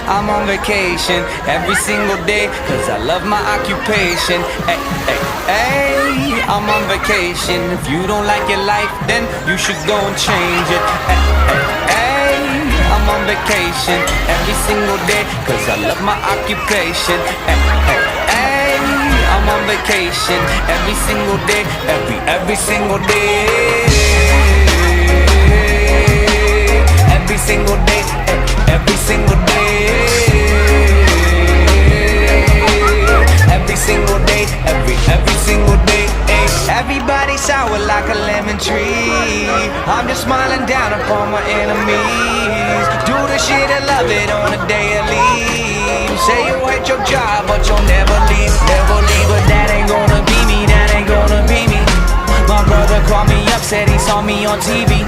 I'm on vacation every single day, cause I love my occupation. Hey, hey, hey, I'm on vacation. If you don't like your life, then you should go and change it. Hey, hey, hey, I'm on vacation every single day, cause I love my occupation. Hey, hey, hey, I'm on vacation every single day, every single day. Every single day, every single day. Every single day, every single day. Everybody sour like a lemon tree. I'm just smiling down upon my enemies. Do the shit and love it on a daily. Say you hate your job, but you'll never leave, never leave. But that ain't gonna be me, that ain't gonna be me. My brother called me up, said he saw me on TV.